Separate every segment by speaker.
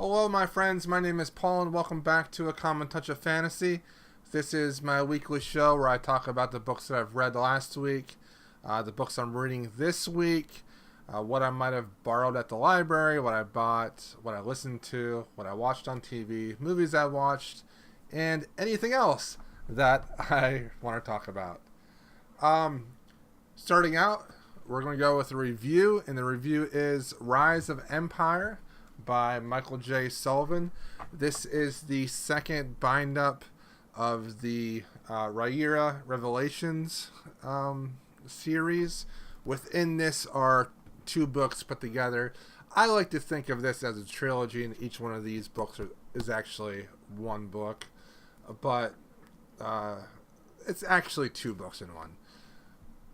Speaker 1: Hello, my friends. My name is Paul, and welcome back to A Common Touch of Fantasy. This is my weekly show where I talk about the books that I've read last week, the books I'm reading this week, what I might have borrowed at the library, what I bought, what I listened to, what I watched on TV, movies I watched, and anything else that I want to talk about. Starting out, we're going to go with a review, and the review is Rise of Empire by Michael J. Sullivan. This is the second bind-up of the Rhaenyra Revelations series. Within this are two books put together. I like to think of this as a trilogy, and each one of these books is actually one book. But it's actually two books in one.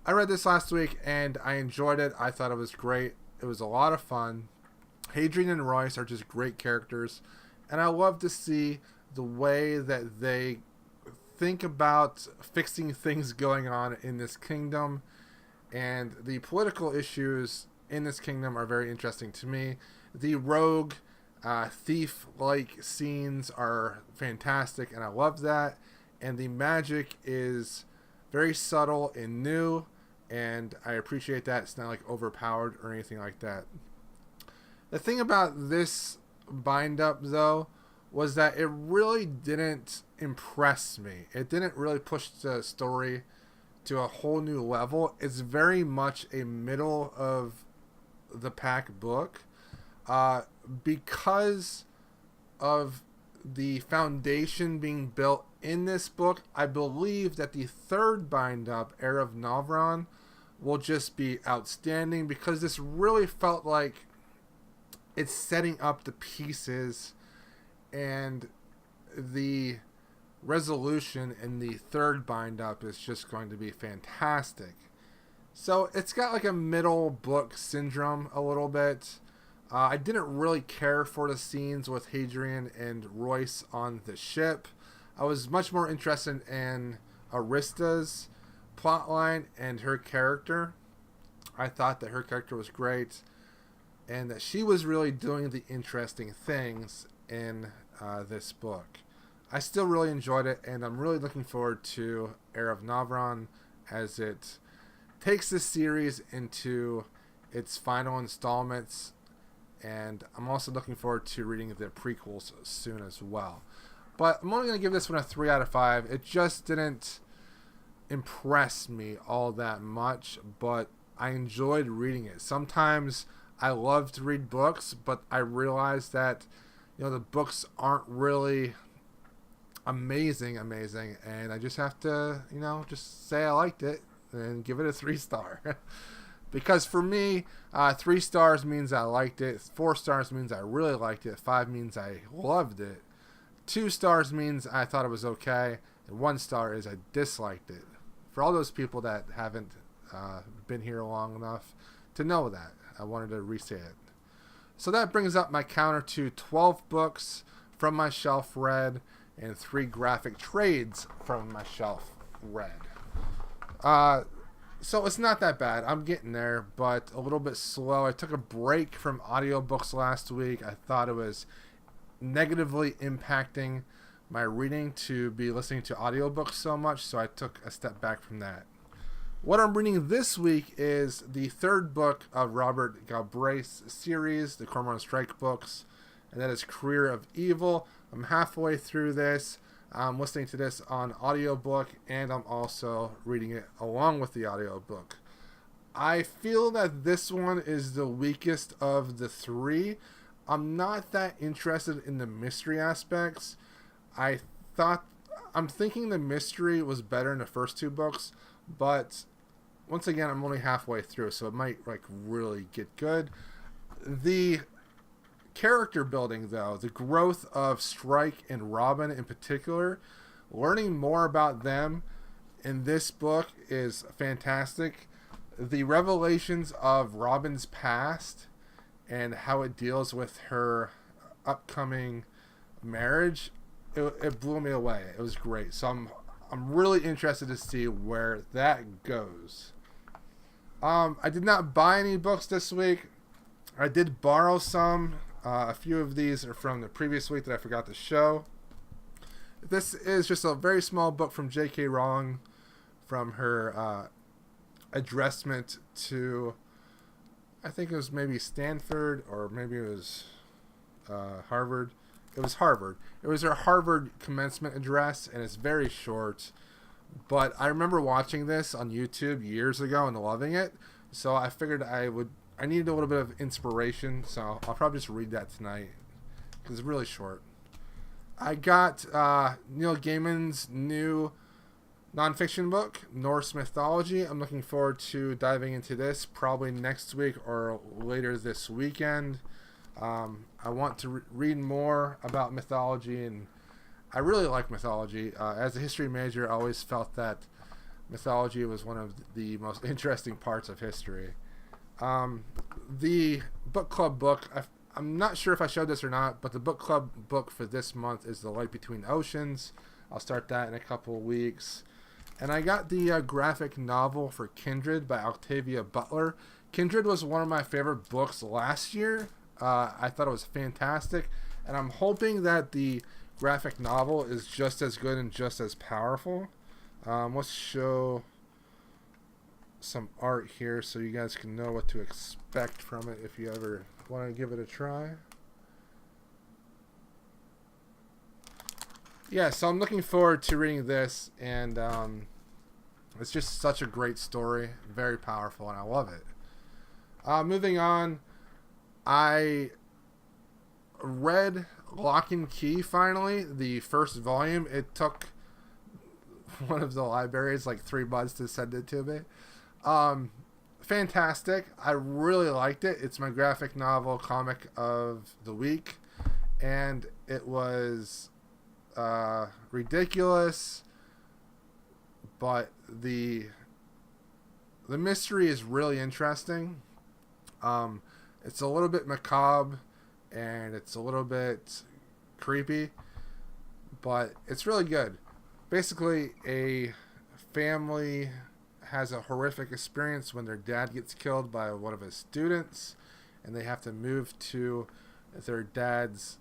Speaker 1: I read this last week, and I enjoyed it. I thought it was great. It was a lot of fun. Hadrian and Royce are just great characters, and I love to see the way that they think about fixing things going on in this kingdom, and the political issues in this kingdom are very interesting to me. The rogue, thief-like scenes are fantastic, and I love that, and the magic is very subtle and new, and I appreciate that. It's not like overpowered or anything like that. The thing about this bind-up, though, was that it really didn't impress me. It didn't really push the story to a whole new level. It's very much a middle-of-the-pack book. Because of the foundation being built in this book, I believe that the third bind-up, Heir of Navron, will just be outstanding, because this really felt like it's setting up the pieces, and the resolution in the third bind-up is just going to be fantastic. So it's got like a middle book syndrome a little bit. I didn't really care for the scenes with Hadrian and Royce on the ship. I was much more interested in Arista's plotline and her character. I thought that her character was great, and that she was really doing the interesting things in this book. I still really enjoyed it, and I'm really looking forward to Heir of Navron as it takes this series into its final installments, and I'm also looking forward to reading the prequels soon as well. But I'm only going to give this one a 3 out of 5. It just didn't impress me all that much, but I enjoyed reading it. Sometimes I love to read books, but I realize that, the books aren't really amazing, and I just have to, just say I liked it and give it a 3-star. Because for me, 3 stars means I liked it, 4 stars means I really liked it, 5 means I loved it, 2 stars means I thought it was okay, and 1 star is I disliked it. For all those people that haven't been here long enough to know that, I wanted to re-say it. So that brings up my counter to 12 books from my shelf read and 3 graphic trades from my shelf read. So it's not that bad. I'm getting there, but a little bit slow. I took a break from audiobooks last week. I thought it was negatively impacting my reading to be listening to audiobooks so much, so I took a step back from that. What I'm reading this week is the third book of Robert Galbraith's series, the Cormoran Strike books, and that is Career of Evil. I'm halfway through this. I'm listening to this on audiobook, and I'm also reading it along with the audiobook. I feel that this one is the weakest of the 3. I'm not that interested in the mystery aspects. I'm thinking the mystery was better in the first 2 books, but once again, I'm only halfway through, so it might really get good. The character building, though, the growth of Strike and Robin in particular, learning more about them in this book is fantastic. The revelations of Robin's past and how it deals with her upcoming marriage, it blew me away. It was great. So I'm really interested to see where that goes. I did not buy any books this week. I did borrow some A few of these are from the previous week that I forgot to show. This is just a very small book from J.K. Rowling from her addressment to, I think it was maybe Stanford or maybe it was Harvard. It was Harvard. It was her Harvard commencement address, and it's very short. But I remember watching this on YouTube years ago and loving it. So I figured I needed a little bit of inspiration. So I'll probably just read that tonight because it's really short. I got Neil Gaiman's new nonfiction book, Norse Mythology. I'm looking forward to diving into this probably next week or later this weekend. I want to read more about mythology, and I really like mythology. As a history major, I always felt that mythology was one of the most interesting parts of history. The book club book, I'm not sure if I showed this or not, but the book club book for this month is The Light Between Oceans. I'll start that in a couple of weeks. And I got the graphic novel for Kindred by Octavia Butler. Kindred was one of my favorite books last year. I thought it was fantastic, and I'm hoping that the graphic novel is just as good and just as powerful. Let's show some art here so you guys can know what to expect from it if you ever want to give it a try. Yeah, so I'm looking forward to reading this, and it's just such a great story, very powerful, and I love it. Moving on, I read Locke Key finally, the first volume. It took one of the libraries like 3 months to send it to me. Fantastic. I really liked it. It's my graphic novel comic of the week, and it was ridiculous, but the mystery is really interesting. It's a little bit macabre and it's a little bit creepy, but it's really good. Basically, a family has a horrific experience when their dad gets killed by one of his students, and they have to move to their dad's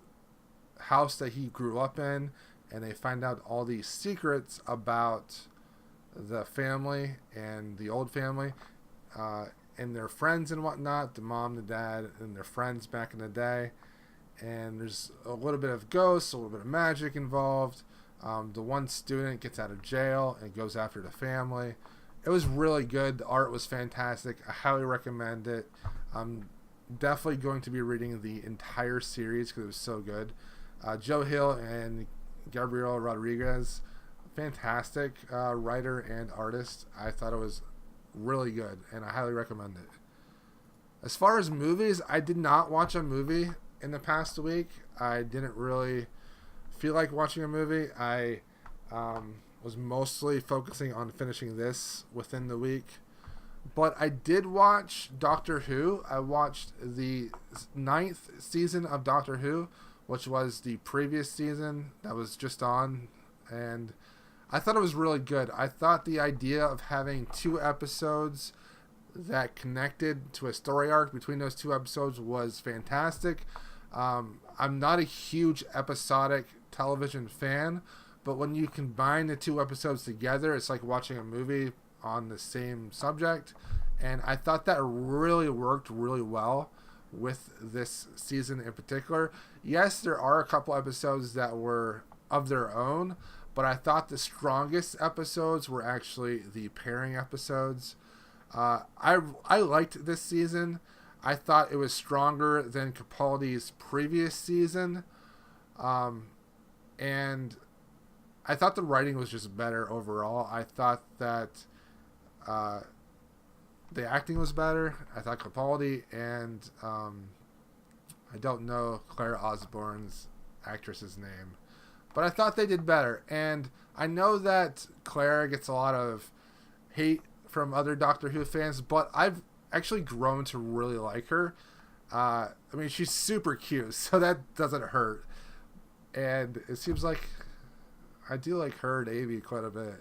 Speaker 1: house that he grew up in, and they find out all these secrets about the family and the old family, and their friends and whatnot, the mom, the dad, and their friends back in the day. And there's a little bit of ghosts, a little bit of magic involved. The one student gets out of jail and goes after the family. It was really good. The art was fantastic. I highly recommend it. I'm definitely going to be reading the entire series because it was so good. Joe Hill and Gabriel Rodriguez, fantastic writer and artist. I thought it was really good, and I highly recommend it. As far as movies, I did not watch a movie in the past week. I didn't really feel like watching a movie. I was mostly focusing on finishing this within the week. But I did watch Doctor Who. I watched the 9th season of Doctor Who, which was the previous season that was just on, and I thought it was really good. I thought the idea of having 2 episodes that connected to a story arc between those 2 episodes was fantastic. I'm not a huge episodic television fan, but when you combine the 2 episodes together, it's like watching a movie on the same subject, and I thought that really worked really well with this season in particular. Yes, there are a couple episodes that were of their own, but I thought the strongest episodes were actually the pairing episodes. I liked this season. I thought it was stronger than Capaldi's previous season, and I thought the writing was just better overall. I thought that the acting was better. I thought Capaldi and I don't know Claire Osborne's actress's name, but I thought they did better. And I know that Claire gets a lot of hate from other Doctor Who fans, but I've actually grown to really like her. I mean, she's super cute, so that doesn't hurt. And it seems like I do like her and Amy quite a bit.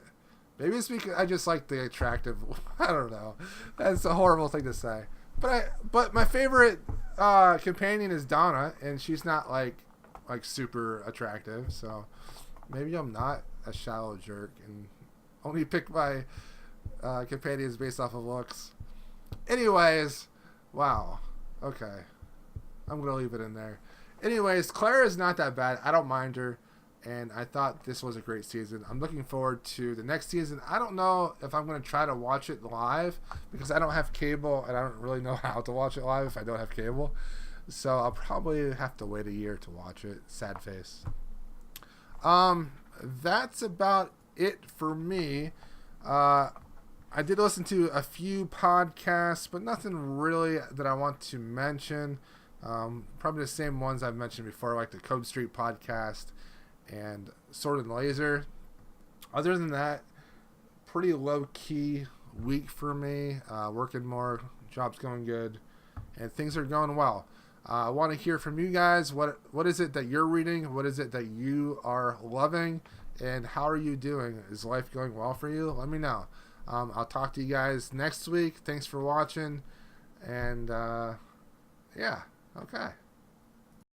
Speaker 1: Maybe it's because I just like the attractive... I don't know. That's a horrible thing to say. but my favorite companion is Donna, and she's not like super attractive. So maybe I'm not a shallow jerk and only pick my companions based off of looks. Anyways, wow. Okay, I'm gonna leave it in there. Anyways, Clara is not that bad. I don't mind her, and I thought this was a great season. I'm looking forward to the next season. I don't know if I'm gonna try to watch it live because I don't have cable, and I don't really know how to watch it live if I don't have cable. So I'll probably have to wait a year to watch it. Sad face. That's about it for me. I did listen to a few podcasts, but nothing really that I want to mention. Probably the same ones I've mentioned before, like the Code Street podcast and Sword and Laser. Other than that, pretty low-key week for me. Working more, job's going good, and things are going well. I want to hear from you guys. What is it that you're reading? What is it that you are loving? And how are you doing? Is life going well for you? Let me know. I'll talk to you guys next week. Thanks for watching. And, yeah, okay.